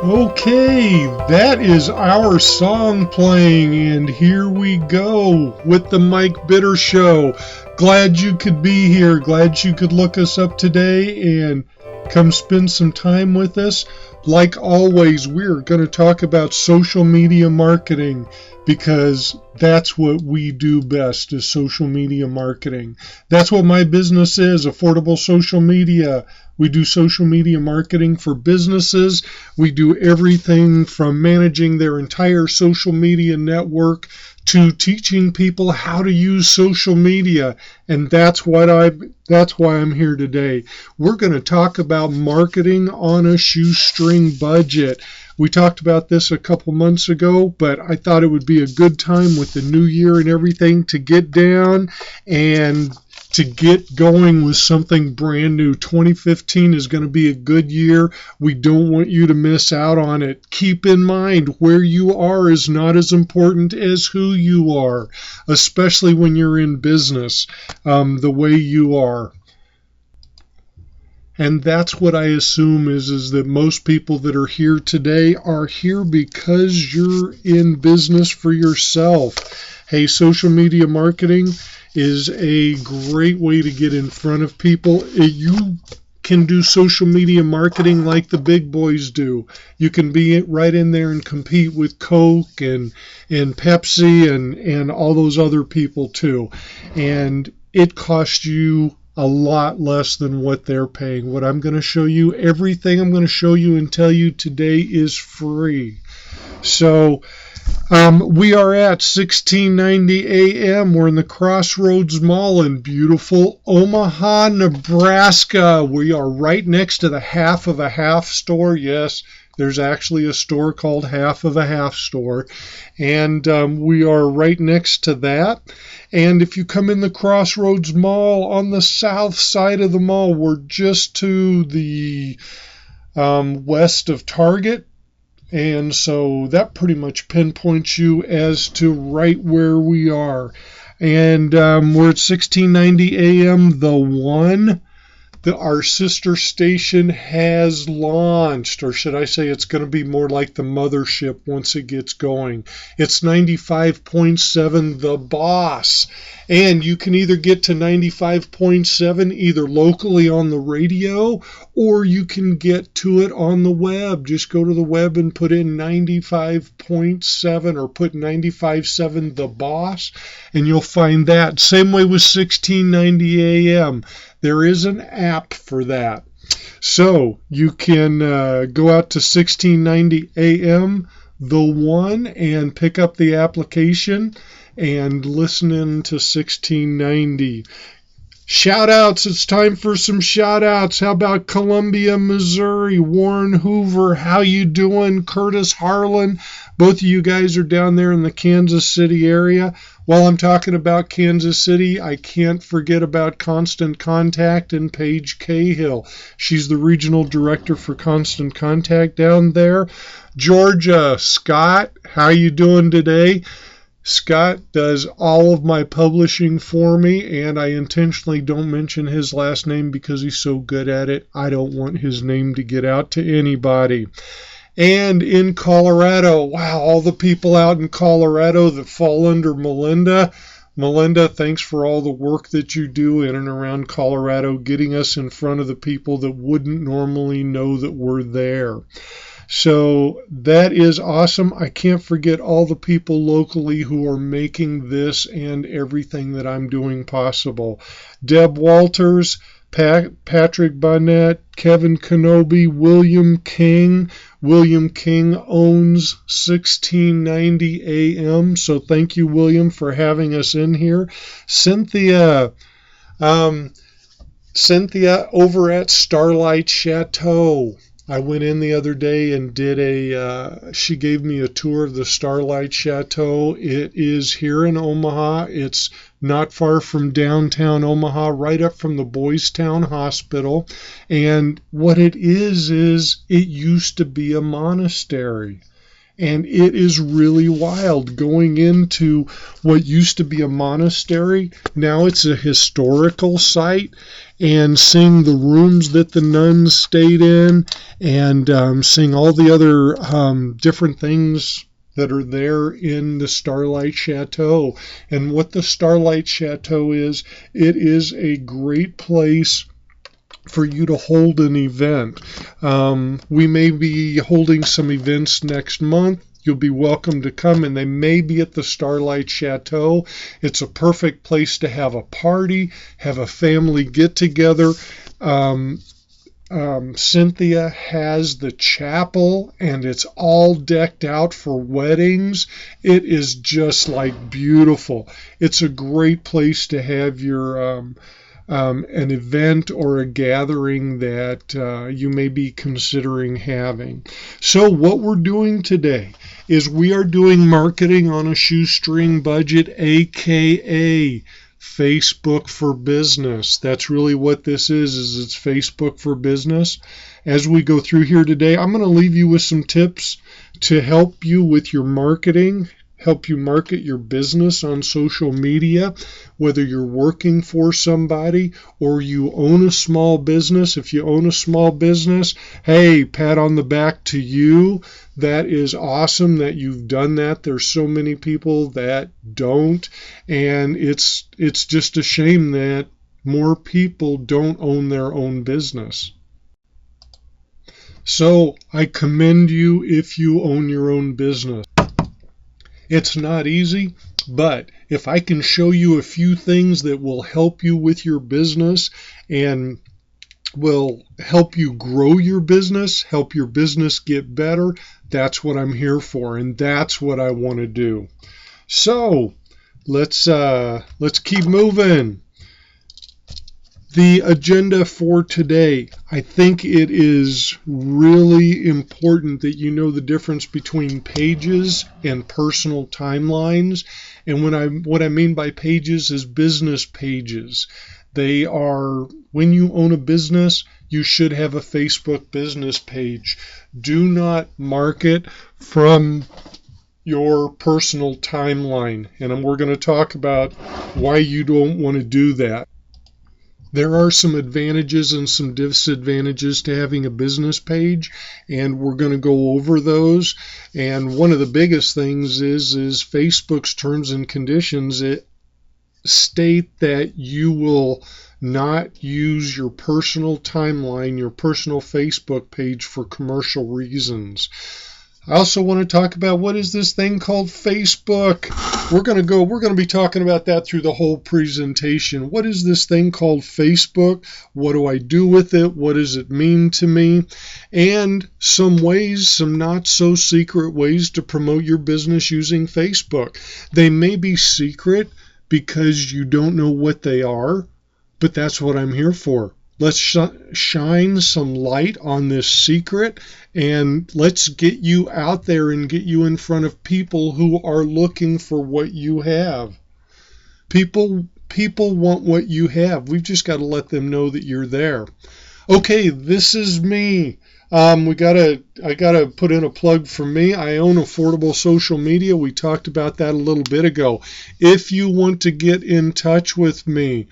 Okay, that is our song playing, and here we go with the Mike Bitter Show. Glad you could be here. Glad you could look us up today and come spend some time with us. Like always, we're going to talk about social media marketing because that's what we do best is social media marketing. That's what my business is, Affordable Social Media. We do social media marketing for businesses. We do everything from managing their entire social media network to teaching people how to use social media. And that's why I'm here today. We're going to talk about marketing on a shoestring budget. We talked about this a couple months ago, but I thought it would be a good time with the new year and everything to get down and to get going with something brand new. 2015 is going to be a good year. We don't want you to miss out on it. Keep in mind, where you are is not as important as who you are, especially when you're in business, the way you are. And that's what I assume is that most people that are here today are here because you're in business for yourself. Hey, social media marketing is a great way to get in front of people. You can do social media marketing like the big boys do. You can be right in there and compete with Coke and Pepsi and all those other people too. And it costs you a lot less than what they're paying. What I'm going to show you, everything I'm going to show you and tell you today is free. So we are at 1690 AM. We're in the Crossroads Mall in beautiful Omaha, Nebraska. We are right next to the Half of a Half store. Yes, there's actually a store called Half of a Half store. And we are right next to that. And if you come in the Crossroads Mall on the south side of the mall, we're just to the west of Target. And so that pretty much pinpoints you as to right where we are. And we're at 1690 AM. The one that our sister station has launched, or should I say it's going to be more like the mothership once it gets going. It's 95.7 The Boss. And you can either get to 95.7 either locally on the radio, or you can get to it on the web. Just go to the web and put in 95.7 or put 95.7 The Boss, and you'll find that. Same way with 1690 AM. There is an app for that. So you can go out to 1690 AM, The One, and pick up the application and listen in to 1690. Shout outs. It's time for some shout outs. How about Columbia, Missouri? Warren Hoover, how you doing? Curtis Harlan. Both of you guys are down there in the Kansas City area. While I'm talking about Kansas City, I can't forget about Constant Contact and Paige Cahill. She's the regional director for Constant Contact down there. Georgia, Scott, how you doing today? Scott does all of my publishing for me, and I intentionally don't mention his last name because he's so good at it. I don't want his name to get out to anybody. And in Colorado, wow, all the people out in Colorado that fall under Melinda. Melinda, thanks for all the work that you do in and around Colorado, getting us in front of the people that wouldn't normally know that we're there. So that is awesome. I can't forget all the people locally who are making this and everything that I'm doing possible. Deb Walters, Patrick Bonnet, Kevin Kenobi, William King. William King owns 1690 AM, so thank you, William, for having us in here. Cynthia over at Starlight Chateau. I went in the other day and did she gave me a tour of the Starlight Chateau. It is here in Omaha. It's not far from downtown Omaha, right up from the Boys Town Hospital. And what it is it used to be a monastery. And it is really wild going into what used to be a monastery. Now it's a historical site. and seeing the rooms that the nuns stayed in, and seeing all the other different things that are there in the Starlight Chateau. And what the Starlight Chateau is, it is a great place for you to hold an event. We may be holding some events next month. You'll be welcome to come, and they may be at the Starlight Chateau. It's a perfect place to have a party, have a family get-together. Cynthia has the chapel, and it's all decked out for weddings. It is just like beautiful. It's a great place to have your an event or a gathering that you may be considering having. So what we're doing today is we are doing marketing on a shoestring budget, aka Facebook for Business. That's really what this is it's Facebook for Business. As we go through here today, I'm going to leave you with some tips to help you with your marketing, help you market your business on social media, whether you're working for somebody or you own a small business. If you own a small business, hey, pat on the back to you. That is awesome that you've done that. There's so many people that don't, and it's just a shame that more people don't own their own business. So I commend you if you own your own business. It's not easy, but if I can show you a few things that will help you with your business and will help you grow your business, help your business get better, that's what I'm here for, and that's what I want to do. So let's keep moving. The agenda for today, I think it is really important that you know the difference between pages and personal timelines. And what I mean by pages is business pages. They are, when you own a business, you should have a Facebook business page. Do not market from your personal timeline. And we're going to talk about why you don't want to do that. There are some advantages and some disadvantages to having a business page, and we're going to go over those. And one of the biggest things is Facebook's terms and conditions. It state that you will not use your personal timeline, your personal Facebook page for commercial reasons. I also want to talk about what is this thing called Facebook. We're going to be talking about that through the whole presentation. What is this thing called Facebook? What do I do with it? What does it mean to me? And some ways, some not so secret ways to promote your business using Facebook. They may be secret because you don't know what they are, but that's what I'm here for. Let's shine some light on this secret, and let's get you out there and get you in front of people who are looking for what you have. People want what you have. We've just got to let them know that you're there. Okay, this is me. I gotta put in a plug for me. I own Affordable Social Media. We talked about that a little bit ago. If you want to get in touch with me,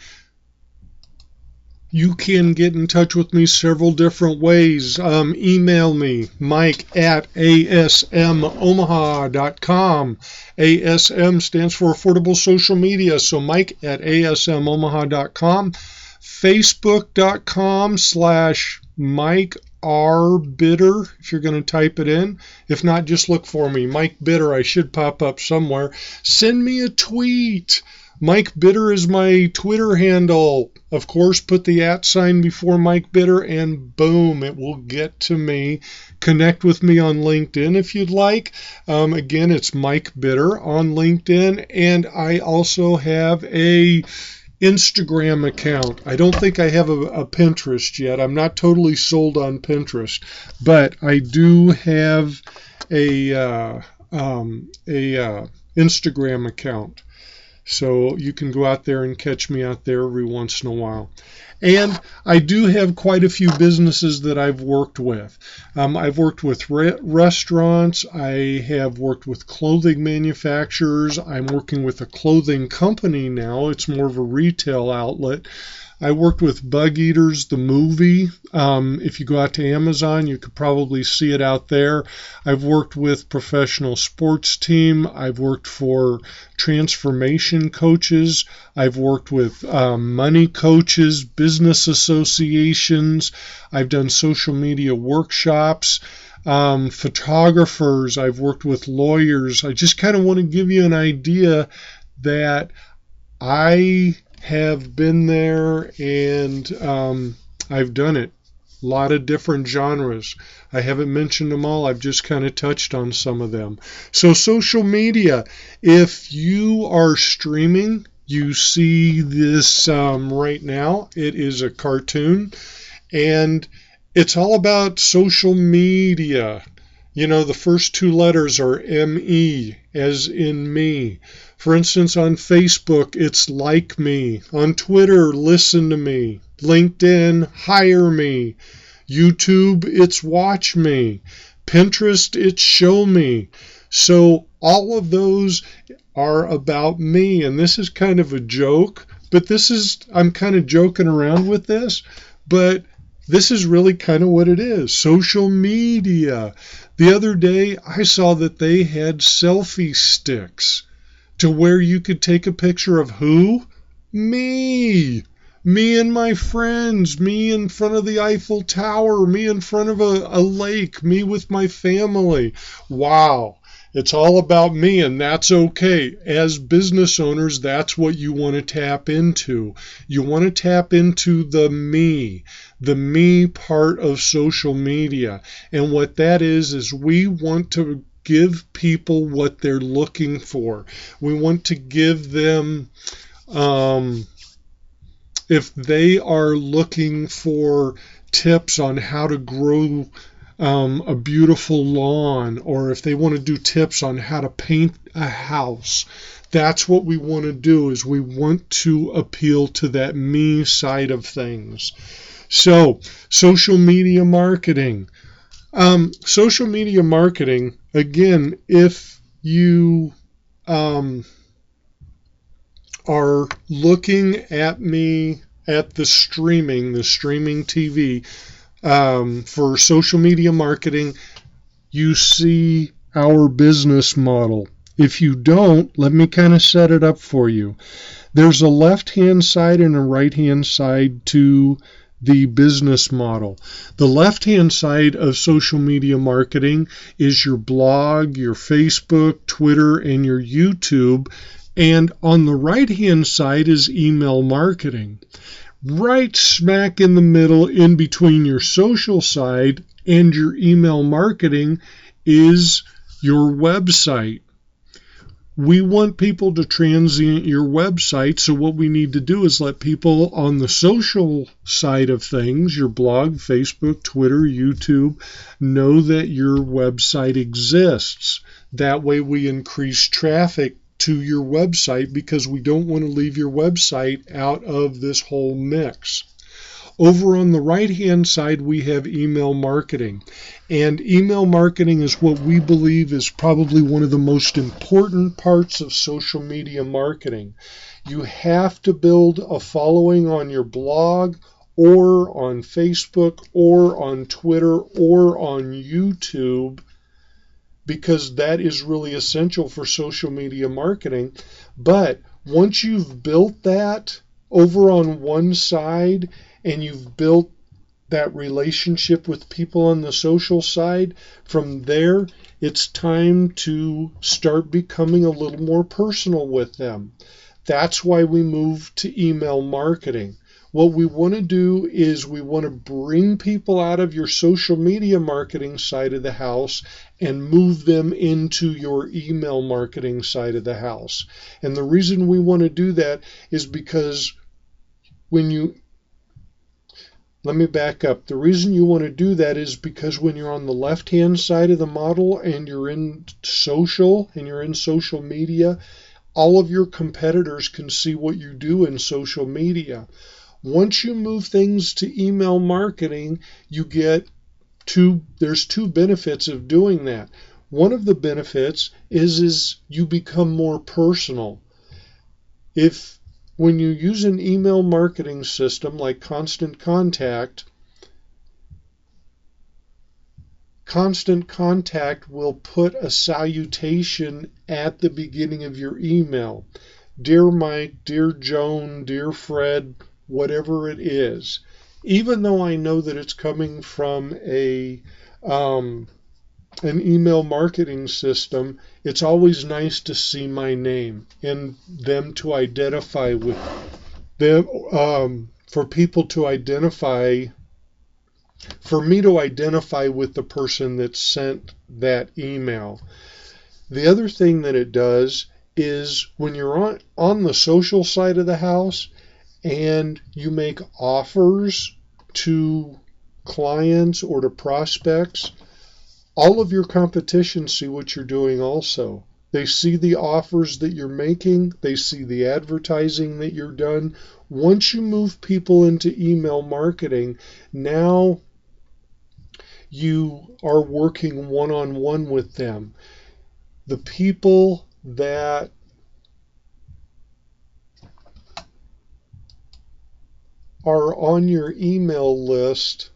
you can get in touch with me several different ways. Email me, mike@asmomaha.com. ASM stands for Affordable Social Media, so mike@asmomaha.com. Facebook.com/MikeRBitter, if you're going to type it in. If not, just look for me, Mike Bitter. I should pop up somewhere. Send me a tweet. Mike Bitter is my Twitter handle. Of course, put the @ before Mike Bitter, and boom, it will get to me. Connect with me on LinkedIn if you'd like. Again, it's Mike Bitter on LinkedIn, and I also have a Instagram account. I don't think I have a Pinterest yet. I'm not totally sold on Pinterest, but I do have a Instagram account. So you can go out there and catch me out there every once in a while. And I do have quite a few businesses that I've worked with. I've worked with restaurants. I have worked with clothing manufacturers. I'm working with a clothing company now. It's more of a retail outlet. I worked with Bug Eaters, the movie. If you go out to Amazon, you could probably see it out there. I've worked with professional sports team. I've worked for transformation coaches. I've worked with money coaches, business associations. I've done social media workshops. Photographers. I've worked with lawyers. I just kind of want to give you an idea that I have been there and I've done it. A lot of different genres. I haven't mentioned them all. I've just kind of touched on some of them. So social media, if you are streaming, you see this right now. It is a cartoon and it's all about social media. You know, the first two letters are M-E, as in me. For instance, on Facebook, it's like me. On Twitter, listen to me. LinkedIn, hire me. YouTube, it's watch me. Pinterest, it's show me. So all of those are about me. And this is kind of a joke, but I'm kind of joking around with this, but this is really kind of what it is. Social media. The other day, I saw that they had selfie sticks to where you could take a picture of who? Me. Me and my friends. Me in front of the Eiffel Tower. Me in front of a lake. Me with my family. Wow. It's all about me, and that's okay. As business owners, that's what you want to tap into. You want to tap into the me part of social media. And what that is we want to give people what they're looking for. We want to give them, if they are looking for tips on how to grow a beautiful lawn, or if they want to do tips on how to paint a house, that's what we want to do. Is we want to appeal to that me side of things. So social media marketing. Social media marketing, again, if you are looking at me at the streaming TV, for social media marketing, you see our business model. If you don't, let me kind of set it up for you. There's a left-hand side and a right-hand side to the business model. The left-hand side of social media marketing is your blog, your Facebook, Twitter, and your YouTube. And on the right-hand side is email marketing. Right smack in the middle, in between your social side and your email marketing, is your website. We want people to transient your website, so what we need to do is let people on the social side of things, your blog, Facebook, Twitter, YouTube, know that your website exists. That way we increase traffic to your website, because we don't want to leave your website out of this whole mix. Over on the right-hand side, we have email marketing. And email marketing is what we believe is probably one of the most important parts of social media marketing. You have to build a following on your blog, or on Facebook, or on Twitter, or on YouTube, because that is really essential for social media marketing. But once you've built that over on one side, and you've built that relationship with people on the social side, from there, it's time to start becoming a little more personal with them. That's why we move to email marketing. What we want to do is we want to bring people out of your social media marketing side of the house and move them into your email marketing side of the house. And the reason we want to do that is because let me back up. The reason you want to do that is because when you're on the left-hand side of the model and you're in social media, all of your competitors can see what you do in social media. Once you move things to email marketing, there's two benefits of doing that. One of the benefits is you become more personal. when you use an email marketing system like Constant Contact will put a salutation at the beginning of your email. Dear Mike, dear Joan, dear Fred, whatever it is. Even though I know that it's coming from an email marketing system, it's always nice to see my name and them to identify with them, for people to identify, for me to identify with the person that sent that email. The other thing that it does is when you're on the social side of the house and you make offers to clients or to prospects, all of your competition see what you're doing also. They see the offers that you're making. They see the advertising that you're done. Once you move people into email marketing, now you are working one-on-one with them. The people that are on your email list,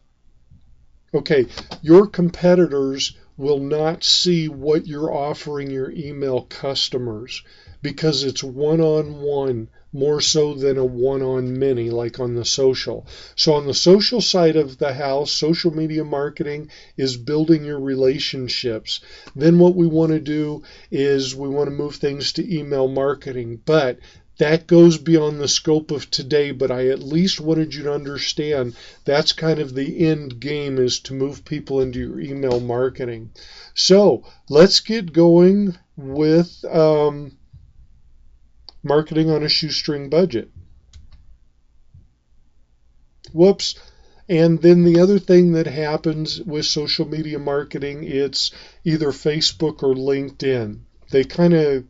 okay, your competitors will not see what you're offering your email customers because it's one-on-one more so than a one-on-many like on the social. So on the social side of the house, social media marketing is building your relationships. Then what we want to do is we want to move things to email marketing, but that goes beyond the scope of today, but I at least wanted you to understand that's kind of the end game, is to move people into your email marketing. So let's get going with marketing on a shoestring budget. Whoops. And then the other thing that happens with social media marketing, it's either Facebook or LinkedIn. They kind of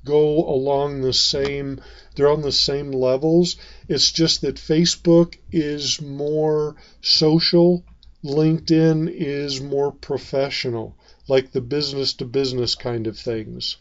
go along the same, they're on the same levels. It's just that Facebook is more social, LinkedIn is more professional, like the business to business kind of things.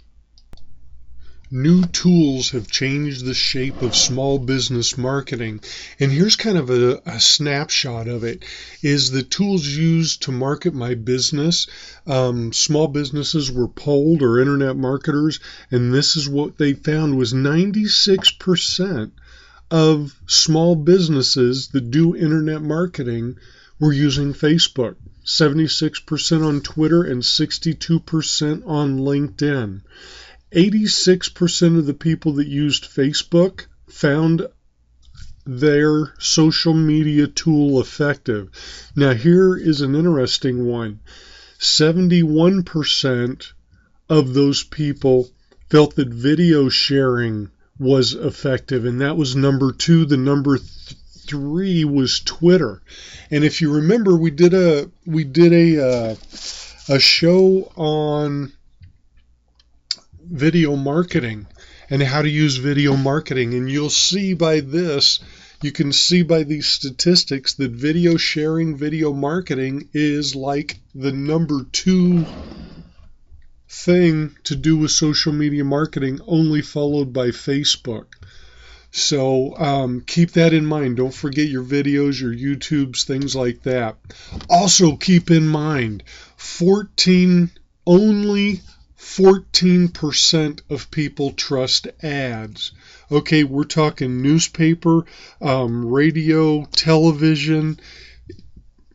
New tools have changed the shape of small business marketing. And here's kind of a snapshot of it, is the tools used to market my business. Small businesses were polled, or internet marketers, and this is what they found was 96% of small businesses that do internet marketing were using Facebook, 76% on Twitter, and 62% on LinkedIn. 86% of the people that used Facebook found their social media tool effective. Now here is an interesting one. 71% of those people felt that video sharing was effective, and that was number 2. The number 3 was Twitter. And if you remember, we did a show on video marketing and how to use video marketing, and you'll see by this, you can see by these statistics that video sharing, video marketing is like the number 2 thing to do with social media marketing, only followed by Facebook. So keep that in mind. Don't forget your videos, your YouTubes, things like that. Also keep in mind, only 14% of people trust ads. Okay, we're talking newspaper, radio, television,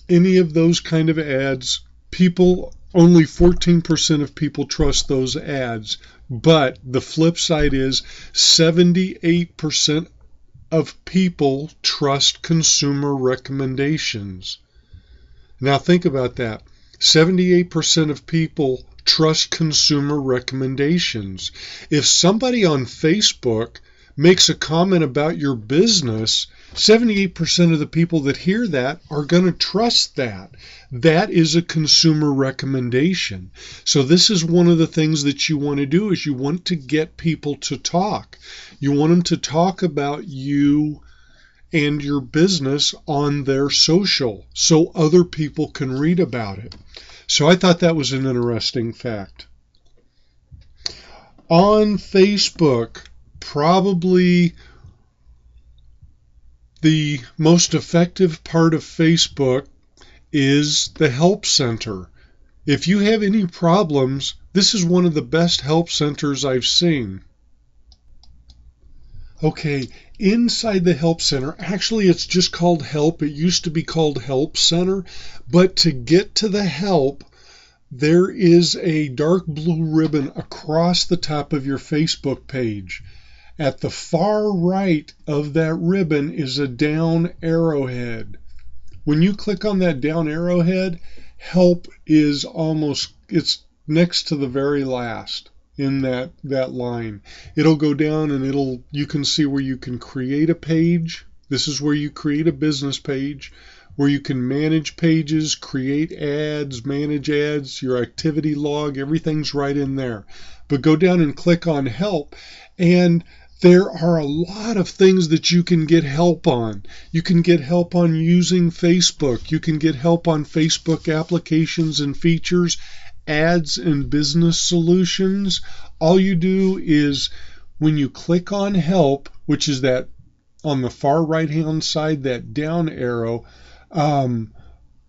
any of those kind of ads. Only 14% of people trust those ads. But the flip side is 78% of people trust consumer recommendations. Now think about that. 78% of people trust consumer recommendations. If somebody on Facebook makes a comment about your business, 78% of the people that hear that are going to trust that. That is a consumer recommendation. So this is one of the things that you want to do, is you want to get people to talk. You want them to talk about you and your business on their social so other people can read about it. So I thought that was an interesting fact. On Facebook, probably The most effective part of Facebook is the Help Center. If you have any problems, this is one of the best help centers I've seen. Okay, inside the Help Center, actually it's just called Help. It used to be called Help Center, but to get to the help, there is a dark blue ribbon across the top of your Facebook page. At the far right of that ribbon is a down arrowhead. When you click on that down arrowhead, help is it's next to the very last in that line. It'll go down and you can see where you can create a page. This is where you create a business page, where you can manage pages, create ads, manage ads, your activity log, everything's right in there. But go down and click on help, and there are a lot of things that you can get help on. You can get help on using Facebook. You can get help on Facebook applications and features, ads and business solutions. All you do is when you click on help, which is that on the far right hand side, that down arrow,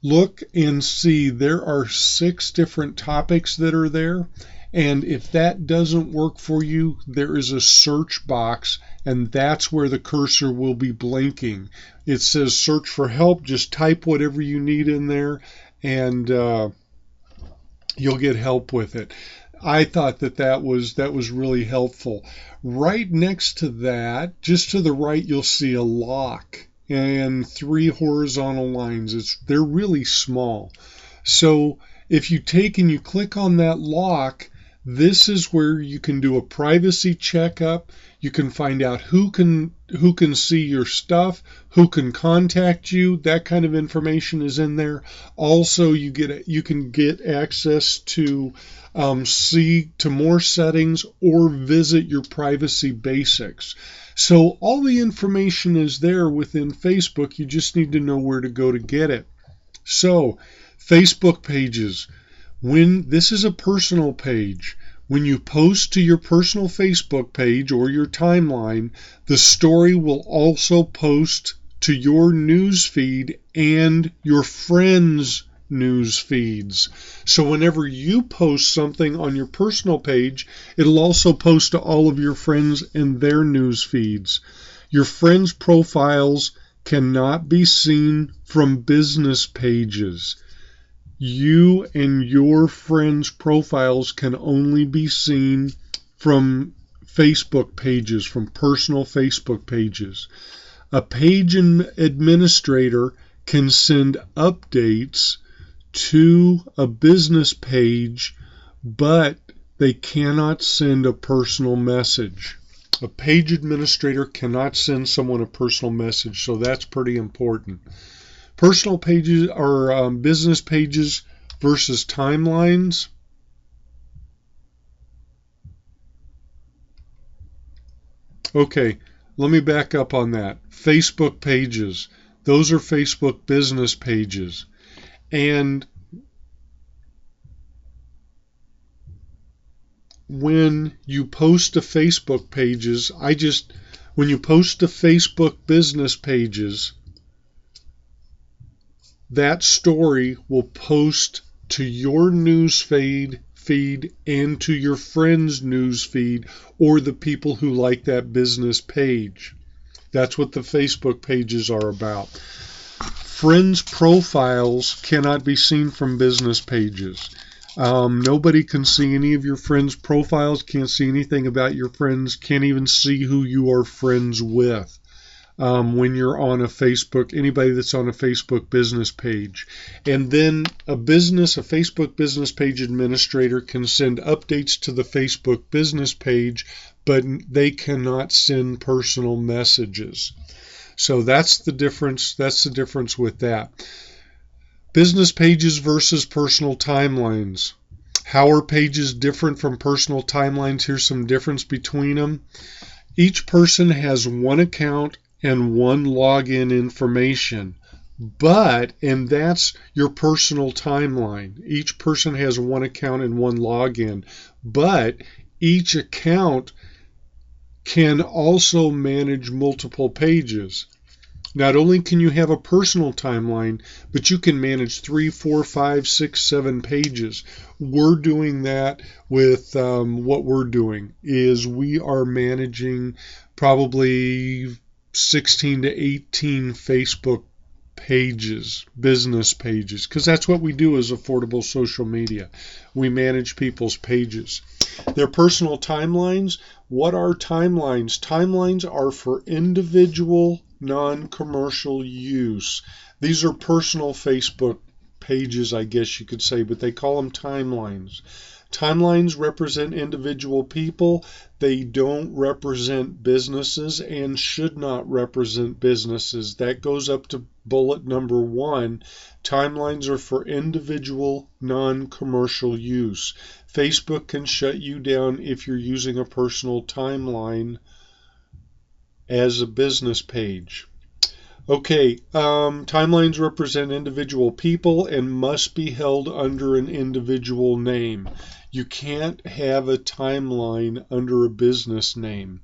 look and see there are 6 different topics that are there. And if that doesn't work for you, there is a search box, and that's where the cursor will be blinking. It says search for help. Just type whatever you need in there, and you'll get help with it. I thought that was really helpful. Right next to that, just to the right, you'll see a lock and 3 horizontal lines. They're really small. So if you take and you click on that lock, this is where you can do a privacy checkup. You can find out who can see your stuff, who can contact you. That kind of information is in there. Also, you can get access to see to more settings or visit your privacy basics. So all the information is there within Facebook. You just need to know where to go to get it. So Facebook pages. This is a personal page. When you post to your personal Facebook page or your timeline, the story will also post to your news feed and your friends' news feeds. So whenever you post something on your personal page, it'll also post to all of your friends and their news feeds. Your friends' profiles cannot be seen from business pages. You and your friends' profiles can only be seen from Facebook pages, from personal Facebook pages. A page administrator can send updates to a business page, but they cannot send a personal message. A page administrator cannot send someone a personal message, so that's pretty important. Personal pages are business pages versus timelines. Okay, let me back up on that. Facebook pages. Those are Facebook business pages. And when you post to Facebook pages, when you post to Facebook business pages, that story will post to your news feed and to your friends' news feed or the people who like that business page. That's what the Facebook pages are about. Friends' profiles cannot be seen from business pages. Nobody can see any of your friends' profiles, can't see anything about your friends, can't even see who you are friends with. When you're on a Facebook, anybody that's on a Facebook business page. And then a Facebook business page administrator can send updates to the Facebook business page, but they cannot send personal messages. So that's the difference. That's the difference with that. Business pages versus personal timelines. How are pages different from personal timelines? Here's some difference between them. Each person has one account and one login information, and that's your personal timeline. Each person has one account and one login, but each account can also manage multiple pages. Not only can you have a personal timeline, but you can manage 3, 4, 5, 6, 7 pages. We're doing that with what we're doing is we are managing probably 16 to 18 Facebook pages, business pages, because that's what we do as Affordable Social Media. We manage people's pages. Their personal timelines. What are timelines? Timelines are for individual, non-commercial use. These are personal Facebook pages, I guess you could say, but they call them timelines. Timelines represent individual people. They don't represent businesses and should not represent businesses. That goes up to bullet number 1. Timelines are for individual, non-commercial use. Facebook can shut you down if you're using a personal timeline as a business page. Okay, timelines represent individual people and must be held under an individual name. You can't have a timeline under a business name.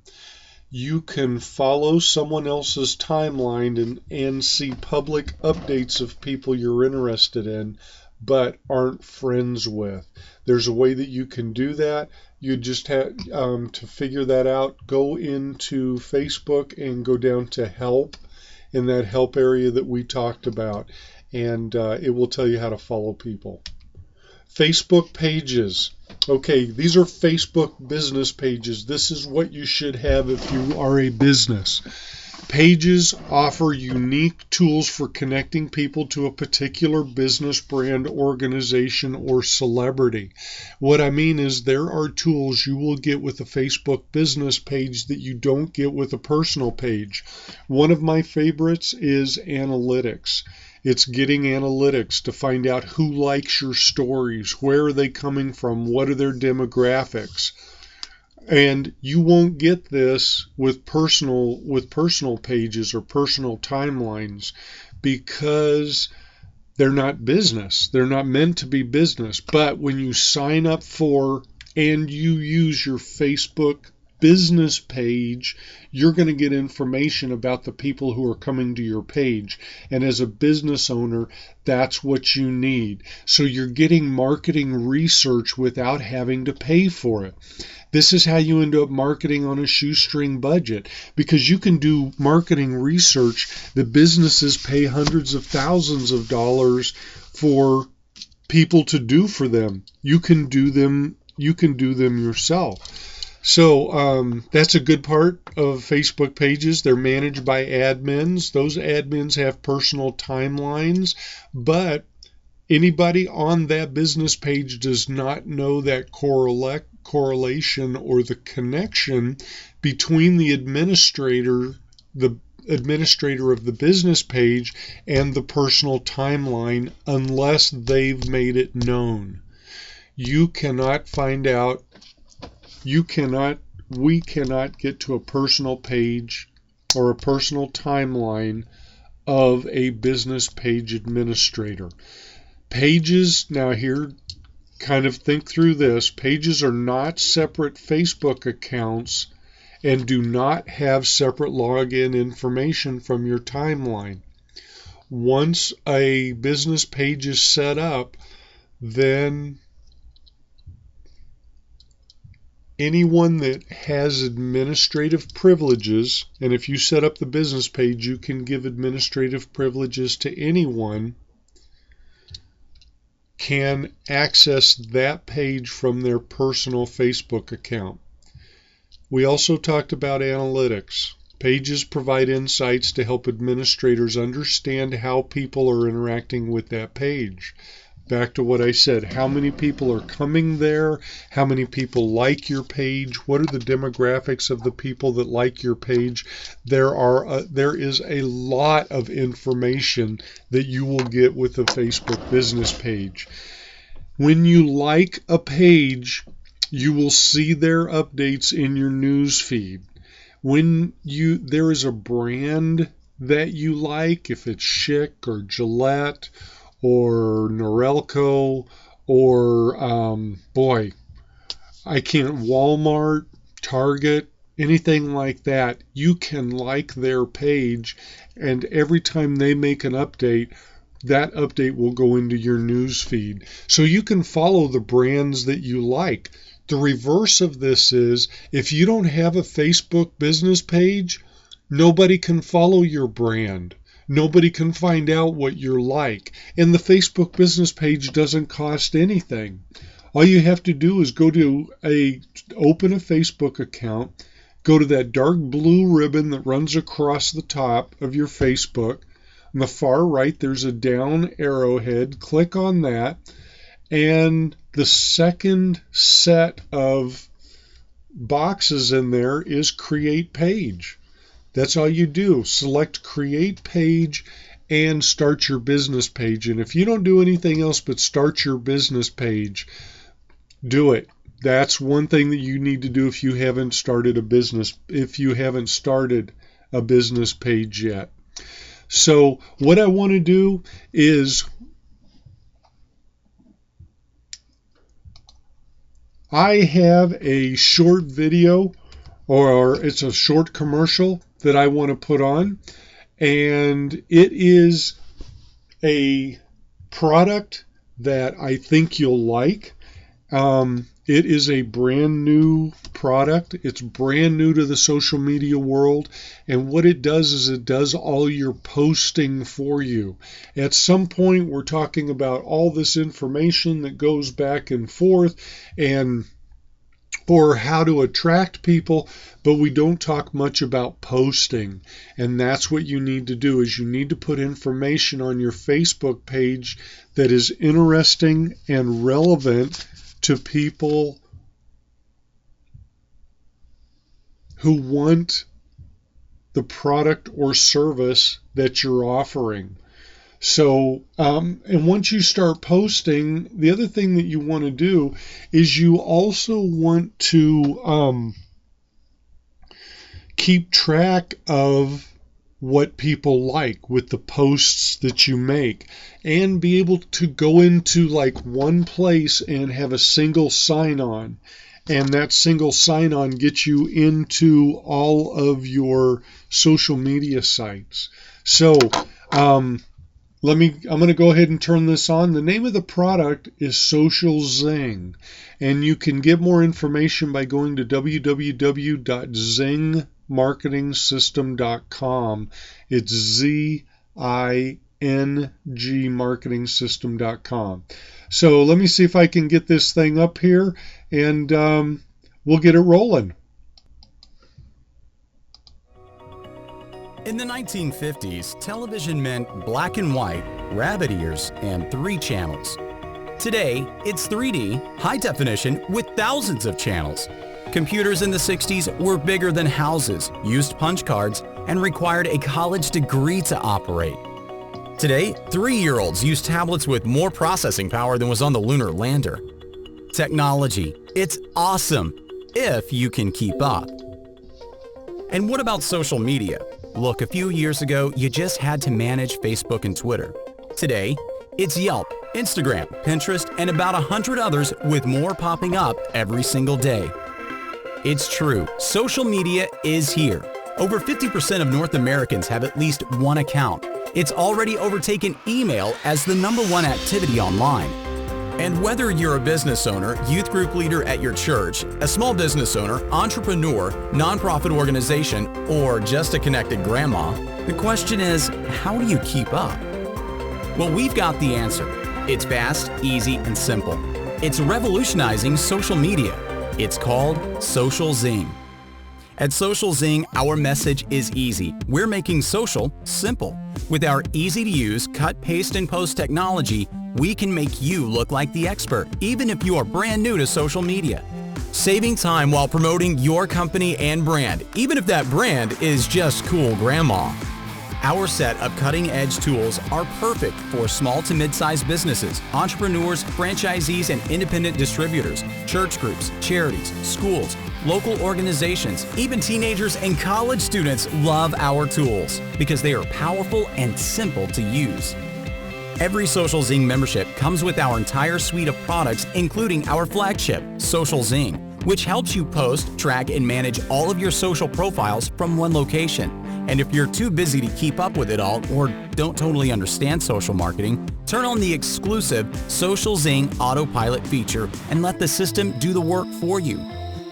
You can follow someone else's timeline and see public updates of people you're interested in, but aren't friends with. There's a way that you can do that. You just have to figure that out. Go into Facebook and go down to help in that help area that we talked about, and it will tell you how to follow people. Facebook pages. Okay, these are Facebook business pages. This is what you should have if you are a business. Pages offer unique tools for connecting people to a particular business, brand, organization, or celebrity. What I mean is there are tools you will get with a Facebook business page that you don't get with a personal page. One of my favorites is analytics. It's getting analytics to find out who likes your stories, where are they coming from, what are their demographics. And you won't get this with personal pages or personal timelines because they're not business. They're not meant to be business. But when you sign up for and you use your Facebook business page, you're going to get information about the people who are coming to your page. And as a business owner, that's what you need. So you're getting marketing research without having to pay for it. This is how you end up marketing on a shoestring budget, because you can do marketing research that businesses pay hundreds of thousands of dollars for people to do for them. You can do them yourself. So that's a good part of Facebook pages. They're managed by admins. Those admins have personal timelines, but anybody on that business page does not know that correlation or the connection between the administrator of the business page and the personal timeline unless they've made it known. We cannot get to a personal page or a personal timeline of a business page administrator. Pages, now here, kind of think through this. Pages are not separate Facebook accounts and do not have separate login information from your timeline. Once a business page is set up, then anyone that has administrative privileges, and if you set up the business page, you can give administrative privileges to anyone, can access that page from their personal Facebook account. We also talked about analytics. Pages provide insights to help administrators understand how people are interacting with that page. Back to what I said, how many people are coming there, how many people like your page, what are the demographics of the people that like your page. There is a lot of information that you will get with a Facebook business page. When you like a page, you will see their updates in your news feed. When there is a brand that you like, if it's Schick or Gillette or Norelco or Walmart, Target, anything like that, you can like their page, and every time they make an update, that update will go into your news feed. So you can follow the brands that you like. The reverse of this is, if you don't have a Facebook business page, nobody can follow your brand. Nobody can find out what you're like. And the Facebook business page doesn't cost anything. All you have to do is open a Facebook account, go to that dark blue ribbon that runs across the top of your Facebook. On the far right, there's a down arrowhead. Click on that, and the second set of boxes in there is Create Page. That's all you do. Select Create Page and start your business page. And if you don't do anything else but start your business page, do it. That's one thing that you need to do if you haven't started a business page yet. So what I want to do is I have a short video, or it's a short commercial that I want to put on, and it is a product that I think you'll like. It is a brand new product. It's brand new to the social media world. And what it does is it does all your posting for you. At some point, we're talking about all this information that goes back and forth and or how to attract people, but we don't talk much about posting. And that's what you need to do, is you need to put information on your Facebook page that is interesting and relevant to people who want the product or service that you're offering. So, and once you start posting, the other thing that you want to do is you also want to keep track of what people like with the posts that you make, and be able to go into like one place and have a single sign-on, and that single sign-on gets you into all of your social media sites. So I'm going to go ahead and turn this on. The name of the product is Social Zing, and you can get more information by going to www.zingmarketingsystem.com. It's ZING marketingsystem.com. So let me see if I can get this thing up here, and we'll get it rolling. In the 1950s, television meant black and white, rabbit ears, and 3 channels. Today, it's 3D, high definition, with thousands of channels. Computers in the 60s were bigger than houses, used punch cards, and required a college degree to operate. Today, 3-year-olds use tablets with more processing power than was on the lunar lander. Technology, it's awesome, if you can keep up. And what about social media? Look, a few years ago, you just had to manage Facebook and Twitter. Today, it's Yelp, Instagram, Pinterest, and about 100 others, with more popping up every single day. It's true, social media is here. Over 50% of North Americans have at least one account. It's already overtaken email as the #1 activity online. And whether you're a business owner, youth group leader at your church, a small business owner, entrepreneur, nonprofit organization, or just a connected grandma, the question is, how do you keep up? Well, we've got the answer. It's fast, easy, and simple. It's revolutionizing social media. It's called Social Zing. At Social Zing, our message is easy. We're making social simple. With our easy-to-use cut, paste, and post technology, we can make you look like the expert, even if you are brand new to social media. Saving time while promoting your company and brand, even if that brand is just cool grandma. Our set of cutting-edge tools are perfect for small to mid-sized businesses, entrepreneurs, franchisees, and independent distributors, church groups, charities, schools, local organizations, even teenagers and college students love our tools because they are powerful and simple to use. Every Social Zing membership comes with our entire suite of products, including our flagship, Social Zing, which helps you post, track, and manage all of your social profiles from one location. And if you're too busy to keep up with it all or don't totally understand social marketing, turn on the exclusive Social Zing Autopilot feature and let the system do the work for you.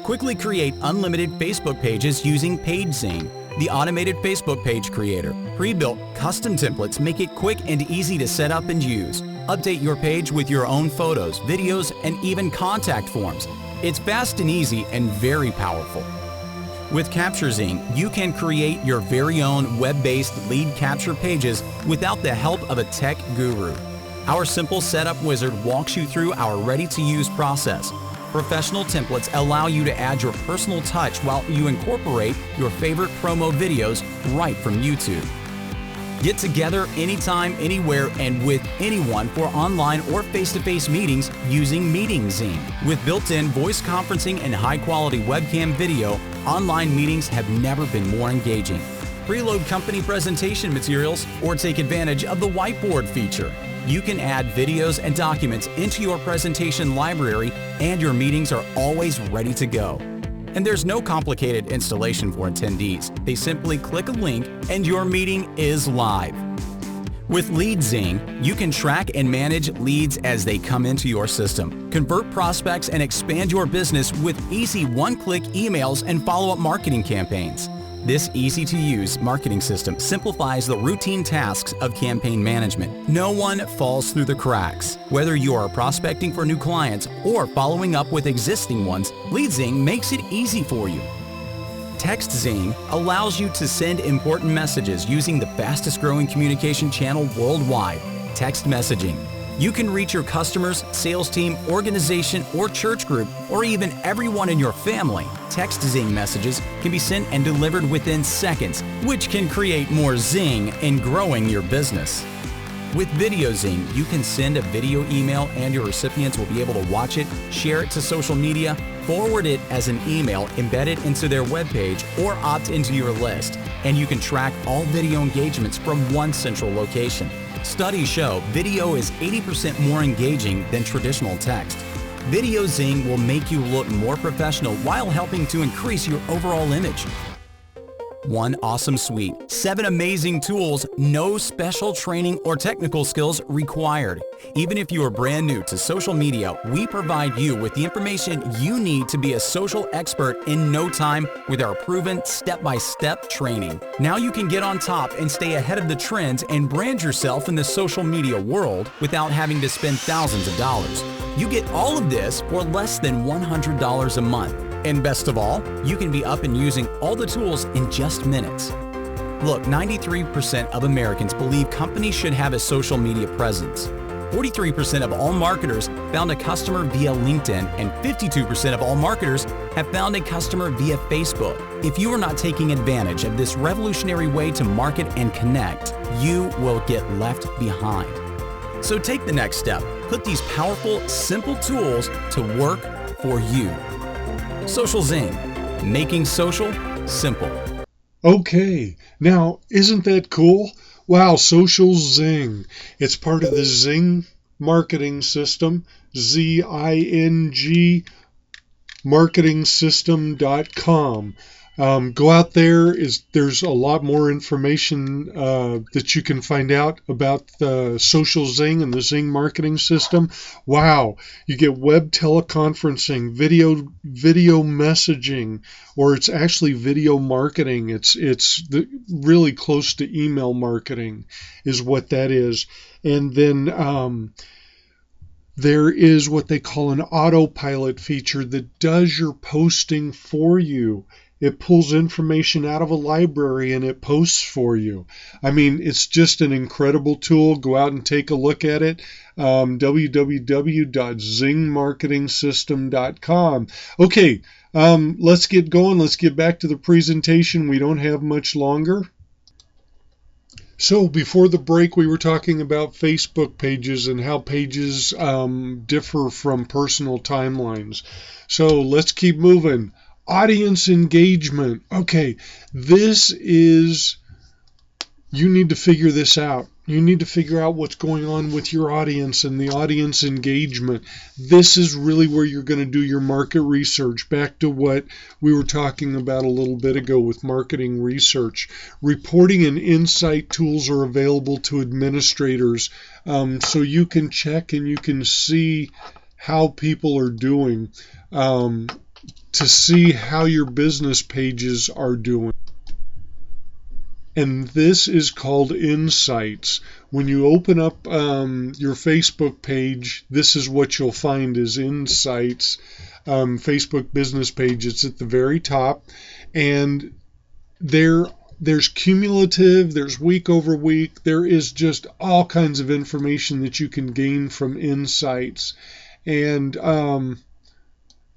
Quickly create unlimited Facebook pages using PageZing, the automated Facebook page creator. Pre-built custom templates make it quick and easy to set up and use. Update your page with your own photos, videos, and even contact forms. It's fast and easy and very powerful. With CaptureZing, you can create your very own web-based lead capture pages without the help of a tech guru. Our simple setup wizard walks you through our ready-to-use process. Professional templates allow you to add your personal touch while you incorporate your favorite promo videos right from YouTube. Get together anytime, anywhere, and with anyone for online or face-to-face meetings using MeetingZing. With built-in voice conferencing and high-quality webcam video, online meetings have never been more engaging. Preload company presentation materials or take advantage of the whiteboard feature. You can add videos and documents into your presentation library, and your meetings are always ready to go. And there's no complicated installation for attendees. They simply click a link and your meeting is live. With LeadZing, you can track and manage leads as they come into your system, convert prospects, and expand your business with easy one-click emails and follow-up marketing campaigns. This easy-to-use marketing system simplifies the routine tasks of campaign management. No one falls through the cracks. Whether you are prospecting for new clients or following up with existing ones, LeadZing makes it easy for you. TextZing allows you to send important messages using the fastest-growing communication channel worldwide, text messaging. You can reach your customers, sales team, organization, or church group, or even everyone in your family. TextZing messages can be sent and delivered within seconds, which can create more zing in growing your business. With VideoZing, you can send a video email and your recipients will be able to watch it, share it to social media, forward it as an email, embed it into their webpage, or opt into your list. And you can track all video engagements from one central location. Studies show video is 80% more engaging than traditional text. VideoZing will make you look more professional while helping to increase your overall image. One awesome suite, 7 amazing tools, no special training or technical skills required. Even if you are brand new to social media, we provide you with the information you need to be a social expert in no time with our proven step-by-step training. Now you can get on top and stay ahead of the trends and brand yourself in the social media world without having to spend thousands of dollars. You get all of this for less than $100 a month. And best of all, you can be up and using all the tools in just minutes. Look, 93% of Americans believe companies should have a social media presence. 43% of all marketers found a customer via LinkedIn, and 52% of all marketers have found a customer via Facebook. If you are not taking advantage of this revolutionary way to market and connect, you will get left behind. So take the next step. Put these powerful, simple tools to work for you. Social Zing, making social simple. Okay, now isn't that cool? Wow, Social Zing. It's part of the Zing marketing system, ZING marketingsystem.com. Go out there. There's a lot more information that you can find out about the Social Zing and the Zing marketing system. Wow, you get web teleconferencing, video messaging, or it's actually video marketing. It's really close to email marketing is what that is. And then there is what they call an autopilot feature that does your posting for you. It pulls information out of a library and it posts for you. I mean, it's just an incredible tool. Go out and take a look at it. www.zingmarketingsystem.com. Okay, let's get going. Let's get back to the presentation. We don't have much longer. So before the break, we were talking about Facebook pages and how pages differ from personal timelines. So let's keep moving. Audience engagement. Okay, you need to figure this out. You need to figure out what's going on with your audience and the audience engagement. This is really where you're going to do your market research. Back to what we were talking about a little bit ago with marketing research. Reporting and insight tools are available to administrators, so you can check and you can see how people are doing, to see how your business pages are doing. And this is called insights. When you open up your Facebook page, this is what you'll find is insights. Facebook business page, it's at the very top. And there's cumulative, there's week over week. There is just all kinds of information that you can gain from insights. And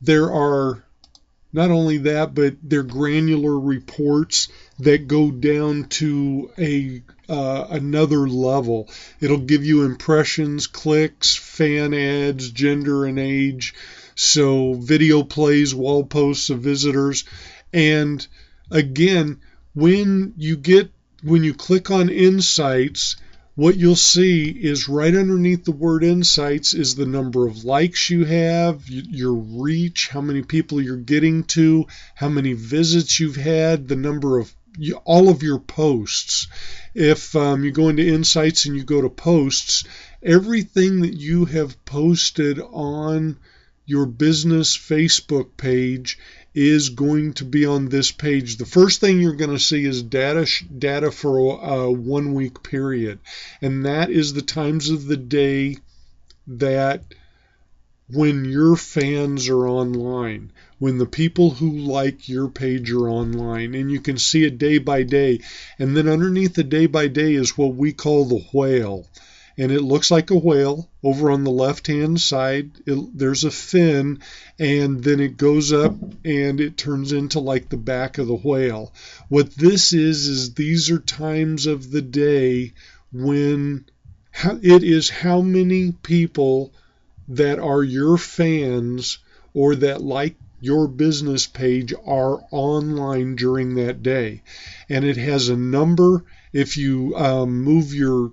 there are not only that, but they're granular reports that go down to another level. It'll give you impressions, clicks, fan ads, gender and age, so video plays, wall posts of visitors. And again, when you click on insights, what you'll see is right underneath the word insights is the number of likes you have, your reach, how many people you're getting to, how many visits you've had, the number of all of your posts. If you go into insights and you go to posts, everything that you have posted on your business Facebook page is going to be on this page. The first thing you're going to see is data for a 1 week period. And that is the times of the day that when your fans are online, when the people who like your page are online, and you can see it day by day. And then underneath the day by day is what we call the whale. And it looks like a whale. Over on the left-hand side, there's a fin, and then it goes up and it turns into like the back of the whale. What this is these are times of the day when it is how many people that are your fans or that like your business page are online during that day. And it has a number. If you move your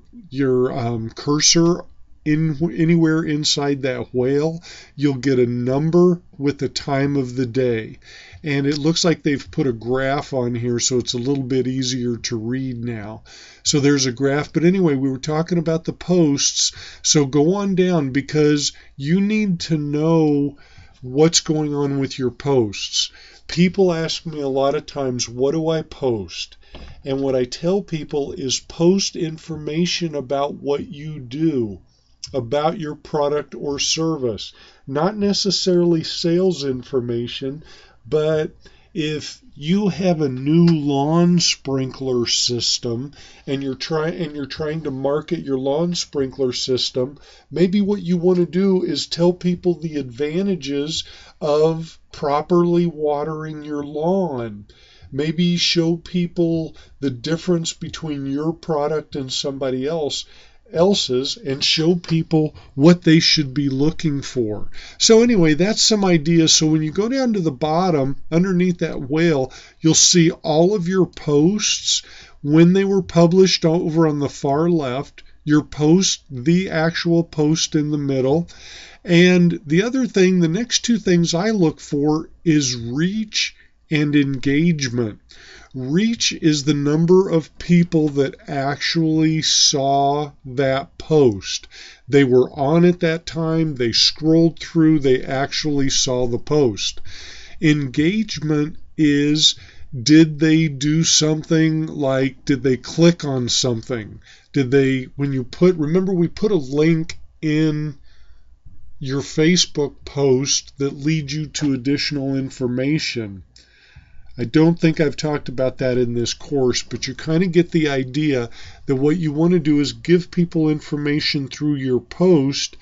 cursor anywhere inside that whale, you'll get a number with the time of the day. And it looks like they've put a graph on here, so it's a little bit easier to read now. So there's a graph. But anyway, we were talking about the posts. So go on down, because you need to know what's going on with your posts. People ask me a lot of times, what do I post? And what I tell people is post information about what you do, about your product or service. Not necessarily sales information, but if you have a new lawn sprinkler system and you're trying to market your lawn sprinkler system, maybe what you want to do is tell people the advantages of properly watering your lawn. Maybe show people the difference between your product and somebody else's, and show people what they should be looking for. So anyway, that's some ideas. So when you go down to the bottom, underneath that whale, you'll see all of your posts, when they were published over on the far left, your post, the actual post in the middle. And the other thing, the next two things I look for is reach and engagement. Reach is the number of people that actually saw that post. They were on at that time, they scrolled through, they actually saw the post. Engagement is, did they do something, like did they click on something? Remember we put a link in your Facebook post that leads you to additional information. I don't think I've talked about that in this course, but you kind of get the idea that what you want to do is give people information through your post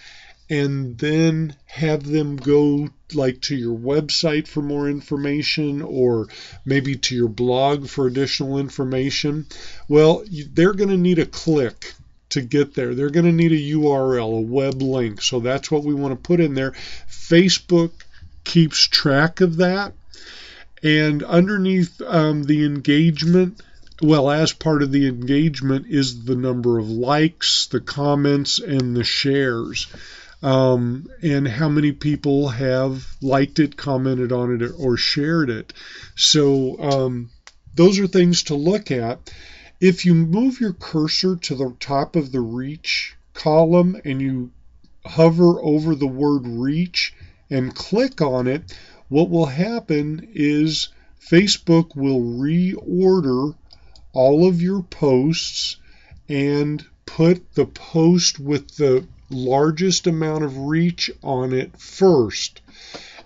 and then have them go like to your website for more information, or maybe to your blog for additional information. Well, they're going to need a click to get there. They're going to need a URL, a web link. So that's what we want to put in there. Facebook keeps track of that. And underneath the engagement, well, as part of the engagement is the number of likes, the comments, and the shares. And how many people have liked it, commented on it, or shared it. So those are things to look at. If you move your cursor to the top of the reach column and you hover over the word reach and click on it, what will happen is Facebook will reorder all of your posts and put the post with the largest amount of reach on it first.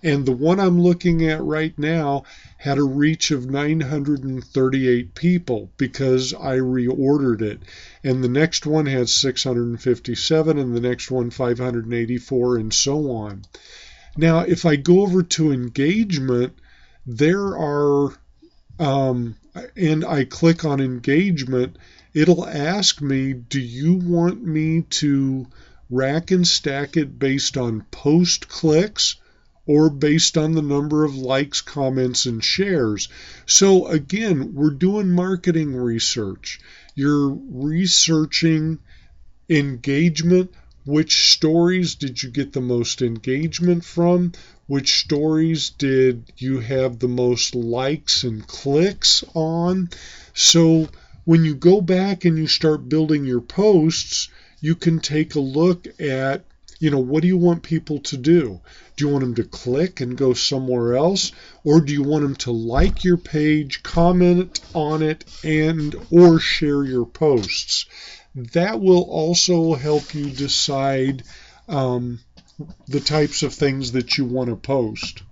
And the one I'm looking at right now had a reach of 938 people because I reordered it. And the next one had 657, and the next one 584, and so on. Now, if I go over to engagement, there are, and I click on engagement, it'll ask me, do you want me to rack and stack it based on post clicks or based on the number of likes, comments, and shares? So again, we're doing marketing research. You're researching engagement. Which stories did you get the most engagement from? Which stories did you have the most likes and clicks on? So when you go back and you start building your posts, you can take a look at, what do you want people to do? Do you want them to click and go somewhere else? Or do you want them to like your page, comment on it, and or share your posts? That will also help you decide the types of things that you want to post.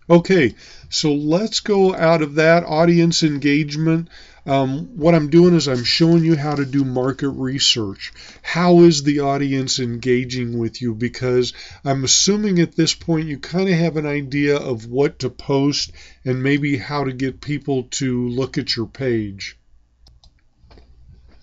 Okay, so let's go out of that audience engagement. What I'm doing is I'm showing you how to do market research. How is the audience engaging with you? Because I'm assuming at this point you kind of have an idea of what to post and maybe how to get people to look at your page.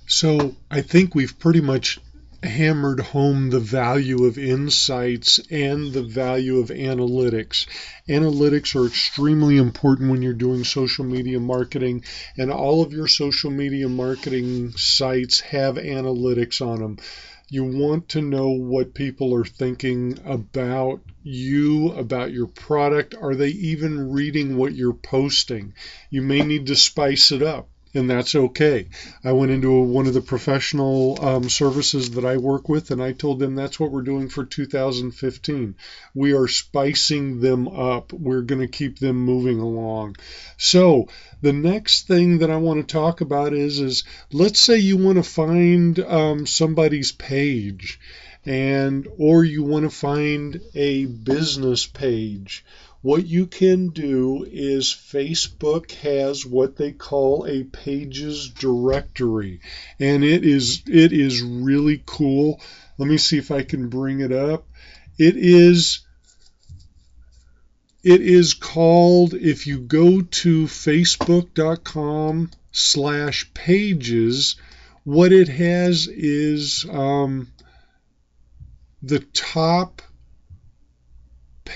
So I think we've pretty much hammered home the value of insights and the value of analytics. Analytics are extremely important when you're doing social media marketing, and all of your social media marketing sites have analytics on them. You want to know what people are thinking about you, about your product. Are they even reading what you're posting? You may need to spice it up. And that's okay. I went into one of the professional services that I work with, and I told them that's what we're doing for 2015. We are spicing them up. We're going to keep them moving along. So the next thing that I want to talk about is let's say you want to find somebody's page, or you want to find a business page. What you can do is Facebook has what they call a pages directory, and it is really cool. Let me see if I can bring it up. It is called, if you go to facebook.com/pages, what it has is the top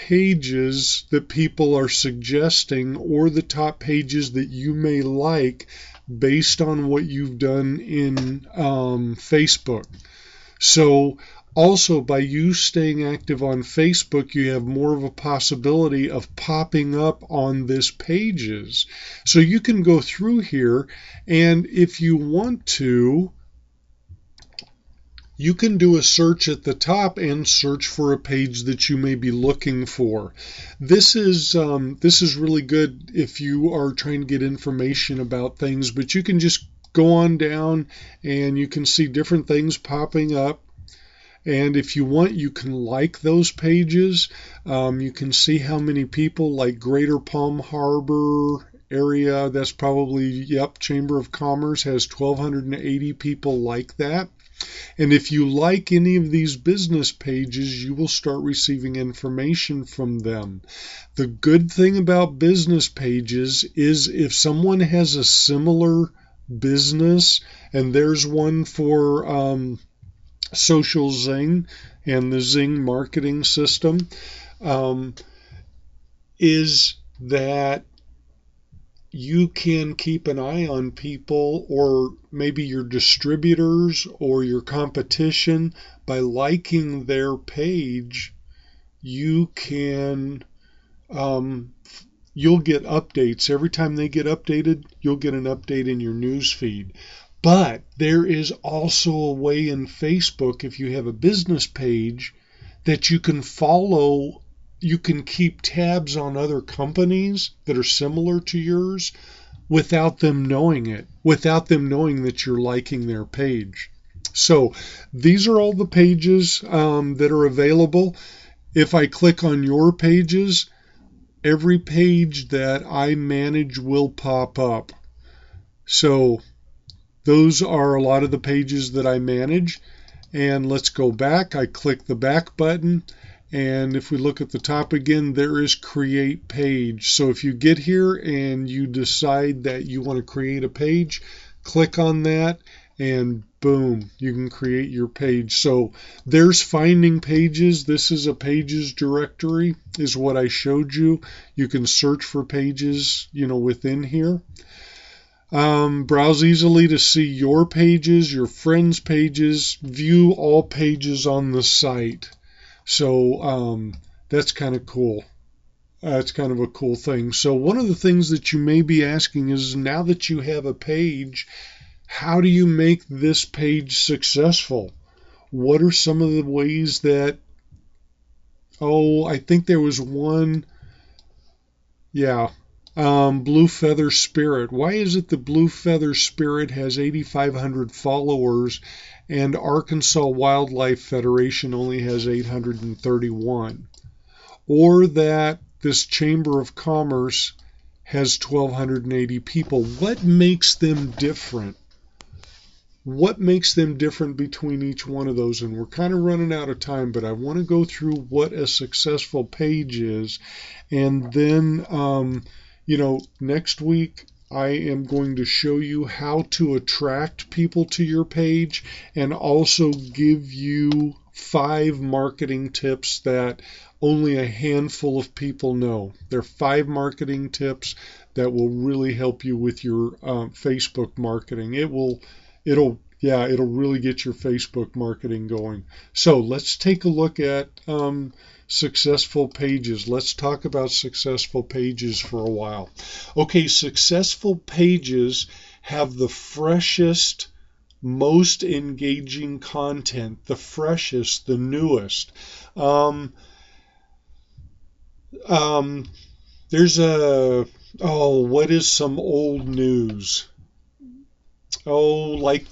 pages that people are suggesting, or the top pages that you may like based on what you've done in Facebook. So also, by you staying active on Facebook, you have more of a possibility of popping up on this pages. So you can go through here, and if you want to, you can do a search at the top and search for a page that you may be looking for. This is really good if you are trying to get information about things, but you can just go on down and you can see different things popping up. And if you want, you can like those pages. You can see how many people, like Greater Palm Harbor area, that's probably, Chamber of Commerce has 1,280 people like that. And if you like any of these business pages, you will start receiving information from them. The good thing about business pages is if someone has a similar business, and there's one for Social Zing and the Zing marketing system, is that you can keep an eye on people, or maybe your distributors or your competition. By liking their page, you can you'll get updates. Every time they get updated, you'll get an update in your news feed. But there is also a way in Facebook, if you have a business page, that you can follow. You can keep tabs on other companies that are similar to yours without them knowing it, without them knowing that you're liking their page. So these are all the pages that are available. If I click on your pages, every page that I manage will pop up. So those are a lot of the pages that I manage. And let's go back. I click the back button. And if we look at the top again, there is create page. So if you get here and you decide that you want to create a page, click on that and boom, you can create your page. So there's finding pages. This is a pages directory, is what I showed you. You can search for pages, within here. Browse easily to see your pages, your friends' pages, view all pages on the site. So that's kind of cool. That's kind of a cool thing. So one of the things that you may be asking is, now that you have a page, how do you make this page successful? What are some of the ways that, I think there was one, Blue Feather Spirit. Why is it that Blue Feather Spirit has 8,500 followers and Arkansas Wildlife Federation only has 831? Or that this Chamber of Commerce has 1,280 people. What makes them different? What makes them different between each one of those? And we're kind of running out of time, but I want to go through what a successful page is. And then, next week, I am going to show you how to attract people to your page and also give you 5 marketing tips that only a handful of people know. They're 5 marketing tips that will really help you with your Facebook marketing. It'll really get your Facebook marketing going. So let's take a look at successful pages. Let's talk about successful pages for a while. Okay, successful pages have the freshest, most engaging content, the freshest, the newest. What is some old news? Like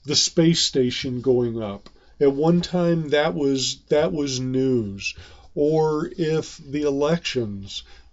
the space station going up. At one time that was news. Or if the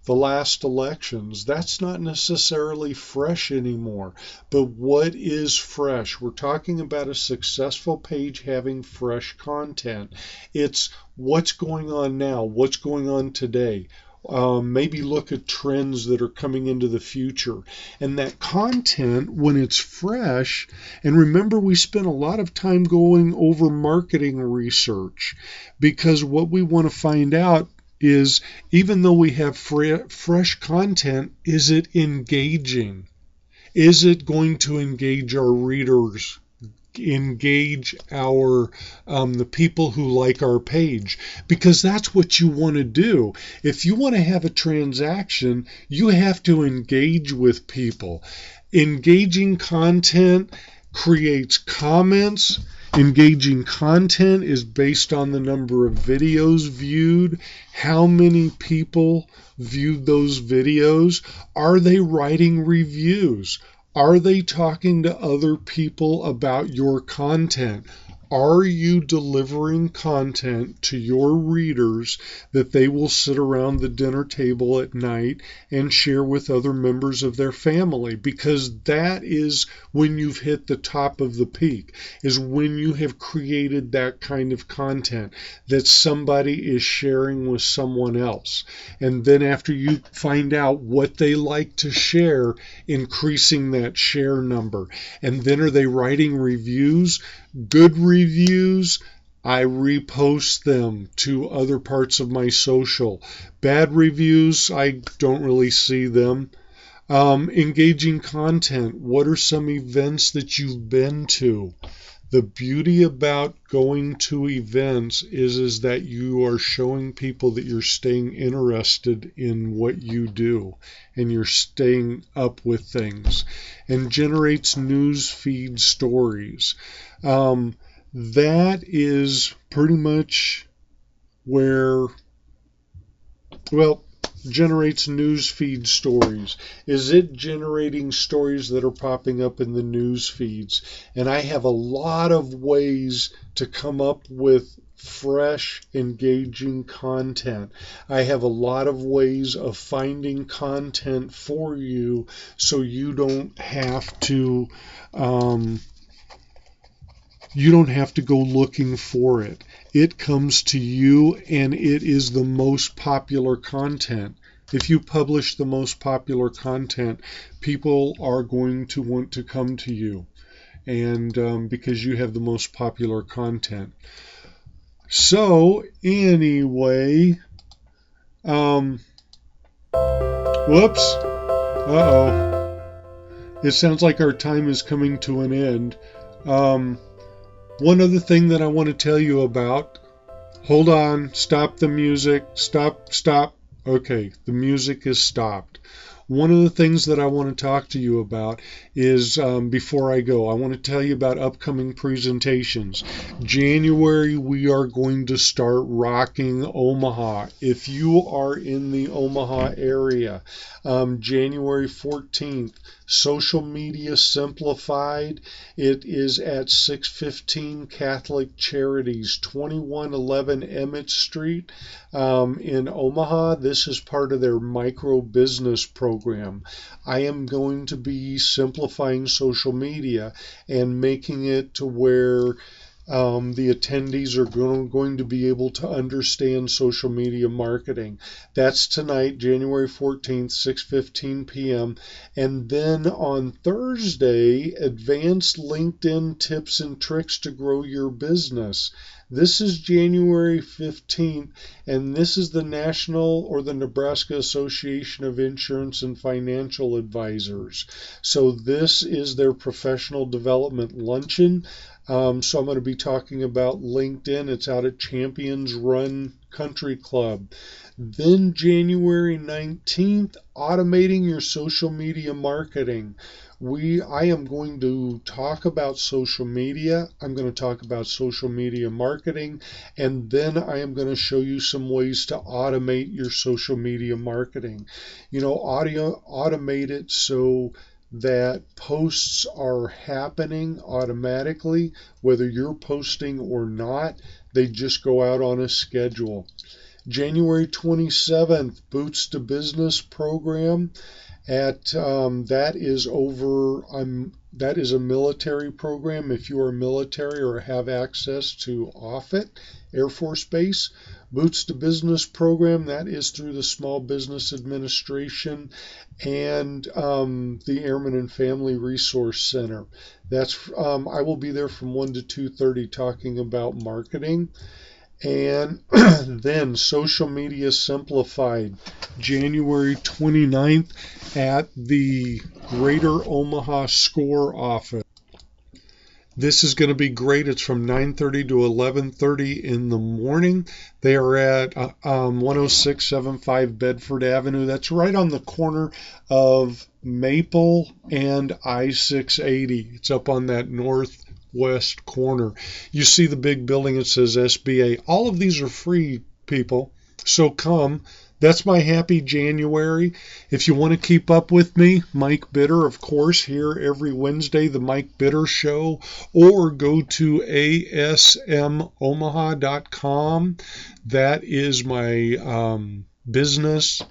last elections, that's not necessarily fresh anymore. But what is fresh? We're talking about a successful page having fresh content. It's what's going on now, what's going on today. Maybe look at trends that are coming into the future. And that content, when it's fresh, and remember we spent a lot of time going over marketing research, because what we want to find out is, even though we have fresh content, is it engaging? Is it going to engage our readers? Engage our the people who like our page, because that's what you want to do. If you want to have a transaction, you have to engage with people. Engaging content creates comments. Engaging content is based on the number of videos viewed, how many people viewed those videos, are they writing reviews? Are they talking to other people about your content? Are you delivering content to your readers that they will sit around the dinner table at night and share with other members of their family? Because that is when you've hit the top of the peak, is when you have created that kind of content that somebody is sharing with someone else. And then after you find out what they like to share, increasing that share number. And then are they writing reviews? Good reviews, I repost them to other parts of my social. Bad reviews, I don't really see them. Engaging content. What are some events that you've been to? The beauty about going to events is that you are showing people that you're staying interested in what you do and you're staying up with things, and generates news feed stories. That is pretty much where, well, generates news feed stories. Is it generating stories that are popping up in the news feeds? And I have a lot of ways to come up with fresh, engaging content. I have a lot of ways of finding content for you so you don't have to go looking for it. It comes to you, and it is the most popular content. If you publish the most popular content, people are going to want to come to you, and because you have the most popular content. So anyway, whoops, uh-oh. It sounds like our time is coming to an end. One other thing that I want to tell you about. Hold on. Stop the music. Stop. Okay, the music is stopped. One of the things that I want to talk to you about is, before I go, I want to tell you about upcoming presentations. January, we are going to start rocking Omaha. If you are in the Omaha area, January 14th, Social Media Simplified. It is at 615 Catholic Charities, 2111 Emmett Street in Omaha. This is part of their micro business program. I am going to be simplifying social media and making it to where the attendees are going to be able to understand social media marketing. That's tonight, January 14th, 6:15 p.m. And then on Thursday, Advanced LinkedIn Tips and Tricks to Grow Your Business. This is January 15th, and this is the National or the Nebraska Association of Insurance and Financial Advisors. So this is their professional development luncheon. So I'm going to be talking about LinkedIn. It's out at Champions Run Country Club. Then January 19th, automating your social media marketing. I am going to talk about social media. I'm going to talk about social media marketing, and then I am going to show you some ways to automate your social media marketing. Automate it so that posts are happening automatically, whether you're posting or not. They just go out on a schedule. January 27th, Boots to Business program. That is a military program. If you are military or have access to Offutt Air Force Base, Boots to Business program, that is through the Small Business Administration and the Airmen and Family Resource Center. I will be there from 1 to 2:30 talking about marketing. And then Social Media Simplified, January 29th at the Greater Omaha SCORE office. This is going to be great. It's from 9:30 to 11:30 in the morning. They are at 10675 Bedford Avenue. That's right on the corner of Maple and I-680. It's up on that northwest corner. You see the big building. It says SBA. All of these are free, people. So come. That's my happy January. If you want to keep up with me, Mike Bitter, of course, here every Wednesday, the Mike Bitter Show, or go to asmomaha.com. That is my business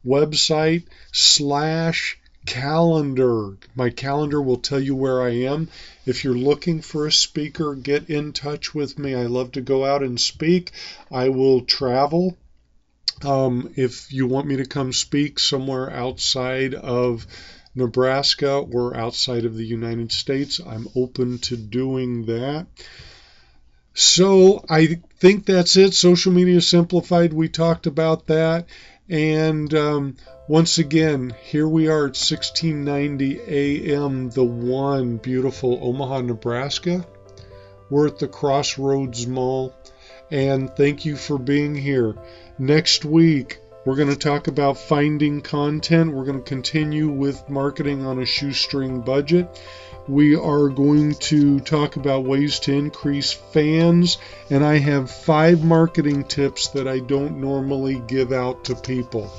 website /calendar. My calendar will tell you where I am. If you're looking for a speaker, get in touch with me. I love to go out and speak. I will travel. If you want me to come speak somewhere outside of Nebraska or outside of the United States, I'm open to doing that. So I think that's it. Social Media Simplified, we talked about that. And once again, here we are at 1690 AM, the one beautiful Omaha, Nebraska. We're at the Crossroads Mall, and thank you for being here. Next week, we're going to talk about finding content. We're going to continue with marketing on a shoestring budget. We are going to talk about ways to increase fans, and I have 5 marketing tips that I don't normally give out to people.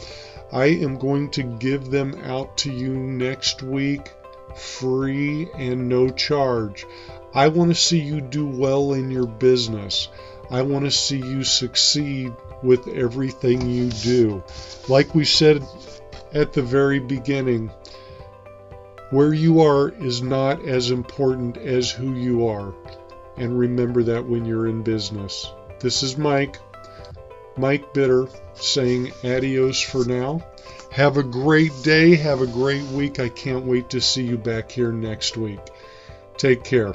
I am going to give them out to you next week, free and no charge. I want to see you do well in your business. I want to see you succeed with everything you do. Like we said at the very beginning, where you are is not as important as who you are. And remember that when you're in business. This is Mike Bitter, saying adios for now. Have a great day. Have a great week. I can't wait to see you back here next week. Take care.